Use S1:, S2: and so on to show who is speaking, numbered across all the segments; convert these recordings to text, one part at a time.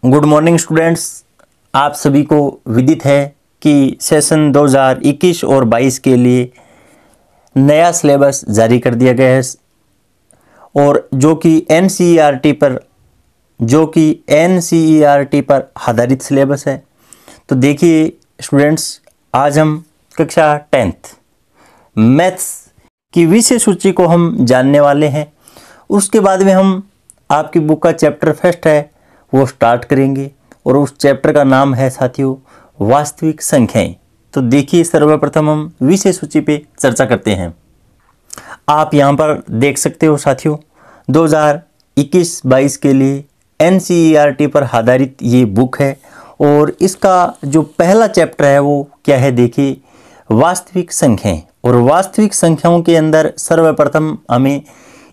S1: Good morning students. आप सभी को विदित है कि सेशन 2021 और 22 के लिए नया सिलेबस जारी कर दिया गया है और जो कि एनसीईआरटी पर आधारित सिलेबस है। तो देखिए स्टूडेंट्स, आज हम कक्षा 10th मैथ्स की विषय सूची को हम जानने वाले हैं। उसके बाद में हम आपकी बुक का चैप्टर फर्स्ट है वो स्टार्ट करेंगे और उस चैप्टर का नाम है साथियों वास्तविक संख्याएं। तो देखिए सर्वप्रथम हम विषय सूची पे चर्चा करते हैं। आप यहाँ पर देख सकते हो साथियों 2021-22 के लिए एनसीईआरटी पर आधारित ये बुक है और इसका जो पहला चैप्टर है वो क्या है, देखिए वास्तविक संख्याएं। और वास्तविक संख्याओं के अंदर सर्वप्रथम हमें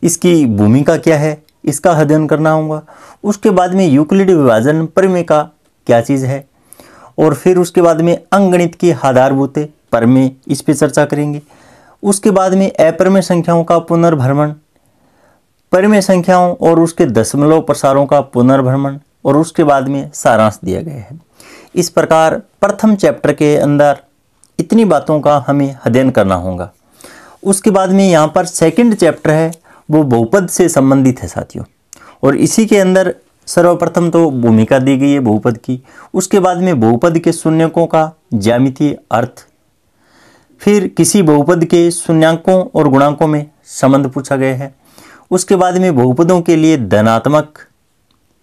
S1: इसकी भूमिका क्या है इसका अध्ययन करना होगा। उसके बाद में यूक्लिड विभाजन प्रमेय का क्या चीज़ है और फिर उसके बाद में अंकगणित की आधारभूत प्रमेय, इस पे चर्चा करेंगे। उसके बाद में अप्रमेय संख्याओं का पुनर्भ्रमण, प्रमेय संख्याओं और उसके दशमलव प्रसारों का पुनर्भ्रमण और उसके बाद में सारांश दिया गया है। इस प्रकार प्रथम चैप्टर के अंदर इतनी बातों का हमें अध्ययन करना होगा। उसके बाद में यहाँ पर सेकंड चैप्टर है वो बहुपद से संबंधित है साथियों, और इसी के अंदर सर्वप्रथम तो भूमिका दी गई है बहुपद की। उसके बाद में बहुपद के शून्यकों का ज्यामितीय अर्थ, फिर किसी बहुपद के शून्यांकों और गुणांकों में संबंध पूछा गया है। उसके बाद में बहुपदों के लिए धनात्मक,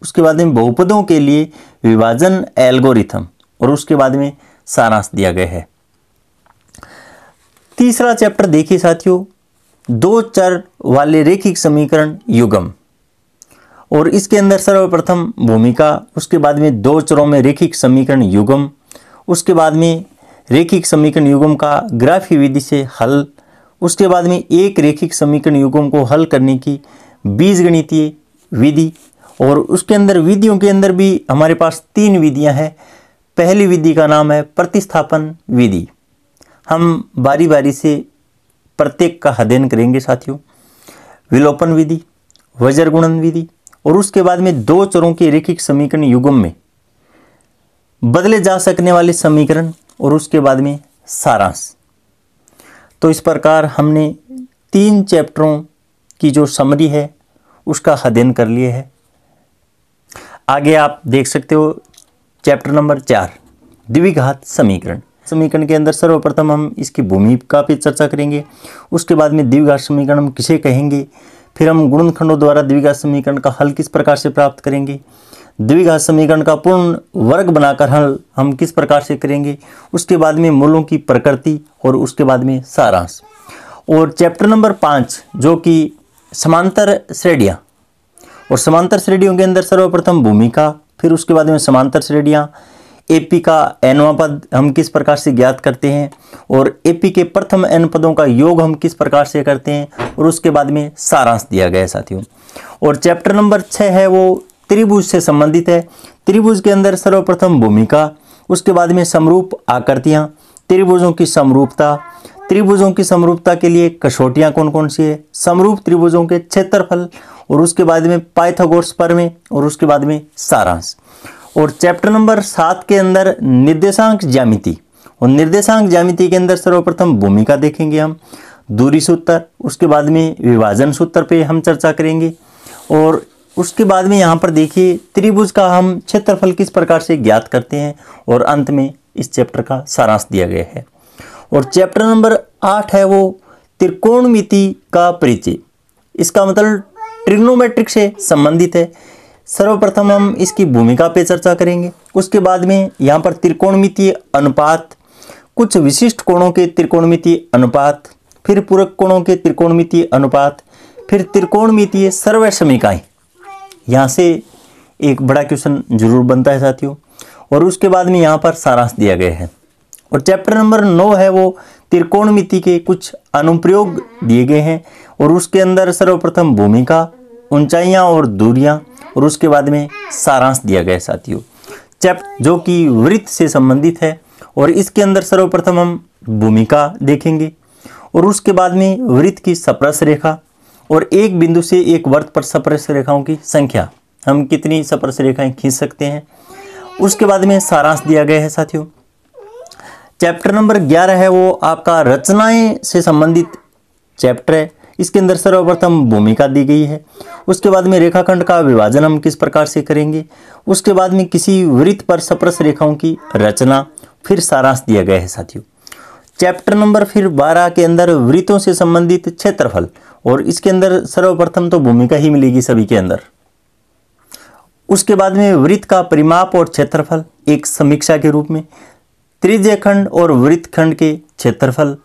S1: उसके बाद में बहुपदों के लिए विभाजन एल्गोरिथम और उसके बाद में सारांश दिया गया है। तीसरा चैप्टर देखिए साथियों दो चर वाले रैखिक समीकरण युग्म, और इसके अंदर सर्वप्रथम भूमिका, उसके बाद में दो चरों में रैखिक समीकरण युग्म, उसके बाद में रैखिक समीकरण युग्म का ग्राफीय विधि से हल, उसके बाद में एक रैखिक समीकरण युग्म को हल करने की बीजगणितीय विधि, और उसके अंदर विधियों के अंदर भी हमारे पास 3 विधियां हैं। पहली विधि का नाम है प्रतिस्थापन विधि। हम बारी बारी से प्रत्येक का अध्ययन करेंगे साथियों। विलोपन विधि, वज्र गुणन विधि, और उसके बाद में दो चरों के रैखिक समीकरण युग्म में बदले जा सकने वाले समीकरण, और उसके बाद में सारांश। तो इस प्रकार हमने 3 चैप्टरों की जो समरी है उसका अध्ययन कर लिया है। आगे आप देख सकते हो चैप्टर नंबर 4 द्विघात समीकरण। समीकरण के अंदर सर्वप्रथम हम इसकी भूमिका पे चर्चा करेंगे। उसके बाद में द्विघात समीकरण हम किसे कहेंगे, फिर हम गुणनखंडों द्वारा द्विघात समीकरण का हल किस प्रकार से प्राप्त करेंगे, द्विघात समीकरण का पूर्ण वर्ग बनाकर हल हम किस प्रकार से करेंगे, उसके बाद में मूलों की प्रकृति और उसके बाद में सारांश। और चैप्टर नंबर 5 जो कि समांतर श्रेणियाँ, और समांतर श्रेणियों के अंदर सर्वप्रथम भूमिका, फिर उसके बाद में समांतर श्रेणियाँ, एपी का nवां पद हम किस प्रकार से ज्ञात करते हैं, और एपी के प्रथम n पदों का योग हम किस प्रकार से करते हैं, और उसके बाद में सारांश दिया गया है साथियों। और चैप्टर नंबर 6 है वो त्रिभुज से संबंधित है। त्रिभुज के अंदर सर्वप्रथम भूमिका, उसके बाद में समरूप आकृतियाँ, त्रिभुजों की समरूपता, त्रिभुजों की समरूपता के लिए कसौटियाँ कौन कौन सी है, समरूप त्रिभुजों के क्षेत्रफल, और उसके बाद में पाइथागोरस प्रमेय, और उसके बाद में सारांश। और चैप्टर नंबर 7 के अंदर निर्देशांक ज्यामिति, और निर्देशांक ज्यामिति के अंदर सर्वप्रथम भूमिका देखेंगे हम, दूरी सूत्र, उसके बाद में विभाजन सूत्र पे हम चर्चा करेंगे, और उसके बाद में यहाँ पर देखिए त्रिभुज का हम क्षेत्रफल किस प्रकार से ज्ञात करते हैं, और अंत में इस चैप्टर का सारांश दिया गया है। और चैप्टर नंबर 8 है वो त्रिकोणमिति का परिचय। इसका मतलब ट्रिग्नोमेट्रिक से संबंधित है। सर्वप्रथम हम इसकी भूमिका पे चर्चा करेंगे। उसके बाद में यहाँ पर त्रिकोणमितीय अनुपात, कुछ विशिष्ट कोणों के त्रिकोणमितीय अनुपात, फिर पूरक कोणों के त्रिकोणमितीय अनुपात, फिर त्रिकोणमितीय सर्वय समीकरण। यहाँ से एक बड़ा क्वेश्चन जरूर बनता है साथियों। और उसके बाद में यहाँ पर सारांश दिया गया है। और चैप्टर नंबर 9 है वो त्रिकोणमिति के कुछ अनुप्रयोग दिए गए हैं, और उसके अंदर सर्वप्रथम भूमिका, ऊंचाइयाँ और दूरियाँ, और उसके बाद में सारांश दिया गया है साथियों। चैप्टर जो कि वृत्त से संबंधित है, और इसके अंदर सर्वप्रथम हम भूमिका देखेंगे, और उसके बाद में वृत्त की स्पर्श रेखा, और एक बिंदु से एक वृत्त पर स्पर्श रेखाओं की संख्या, हम कितनी स्पर्श रेखाएं खींच सकते हैं। उसके बाद में सारांश दिया गया है साथियों। चैप्टर नंबर 11 है वो आपका रचनाएं से संबंधित चैप्टर है। इसके अंदर सर्वप्रथम भूमिका दी गई है। उसके बाद में रेखाखंड का विभाजन हम किस प्रकार से करेंगे। उसके बाद में किसी वृत्त पर स्पर्श रेखाओं की रचना, फिर सारांश दिया गया है साथियों। चैप्टर नंबर फिर 12 के अंदर वृत्तों से संबंधित क्षेत्रफल, और इसके अंदर सर्वप्रथम तो भूमिका ही मिलेगी सभी के अंदर। उसके बाद में वृत्त का परिमाप और क्षेत्रफल एक समीक्षा के रूप में, त्रिज्य खंड और वृत्त खंड के क्षेत्रफल,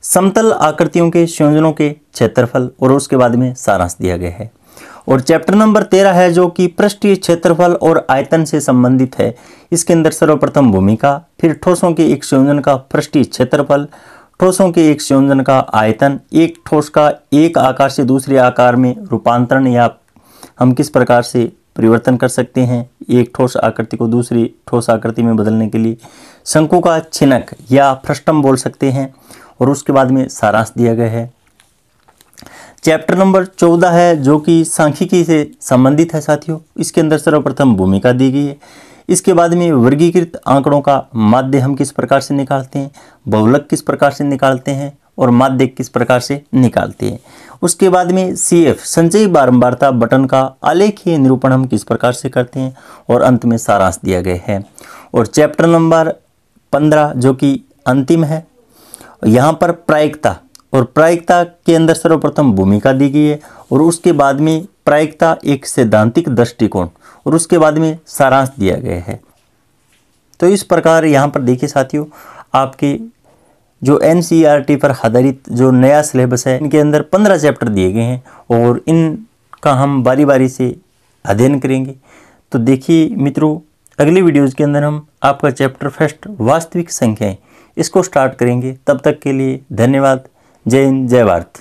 S1: समतल आकृतियों के संयोजनों के क्षेत्रफल, और उसके बाद में सारांश दिया गया है। और चैप्टर नंबर 13 है जो कि पृष्ठीय क्षेत्रफल और आयतन से संबंधित है। इसके अंदर सर्वप्रथम भूमिका, फिर ठोसों के एक संयोजन का पृष्ठीय क्षेत्रफल, ठोसों के एक संयोजन का आयतन, एक ठोस का एक आकार से दूसरे आकार में रूपांतरण या हम किस प्रकार से परिवर्तन कर सकते हैं एक ठोस आकृति को दूसरी ठोस आकृति में बदलने के लिए, शंकु का छिनक या फ्रस्टम बोल सकते हैं, और उसके बाद में सारांश दिया गया है। चैप्टर नंबर 14 है जो कि सांख्यिकी से संबंधित है साथियों। इसके अंदर सर्वप्रथम भूमिका दी गई है। इसके बाद में वर्गीकृत आंकड़ों का माध्य हम किस प्रकार से निकालते हैं, बहुलक किस प्रकार से निकालते हैं, और माध्य किस प्रकार से निकालते हैं। उसके बाद में CF संचयी बारंबारता बटन का आलेखीय निरूपण हम किस प्रकार से करते हैं, और अंत में सारांश दिया गया है। और चैप्टर नंबर 15 जो कि अंतिम है, यहाँ पर प्रायिकता, और प्रायिकता के अंदर सर्वप्रथम भूमिका दी गई है, और उसके बाद में प्रायिकता एक सैद्धांतिक दृष्टिकोण, और उसके बाद में सारांश दिया गया है। तो इस प्रकार यहाँ पर देखिए साथियों, आपके जो NCERT पर आधारित जो नया सिलेबस है, इनके अंदर 15 चैप्टर दिए गए हैं, और इनका हम बारी बारी से अध्ययन करेंगे। तो देखिए मित्रों, अगले वीडियोज़ के अंदर हम आपका चैप्टर फर्स्ट वास्तविक संख्याएं इसको स्टार्ट करेंगे। तब तक के लिए धन्यवाद। जय हिंद, जय भारत।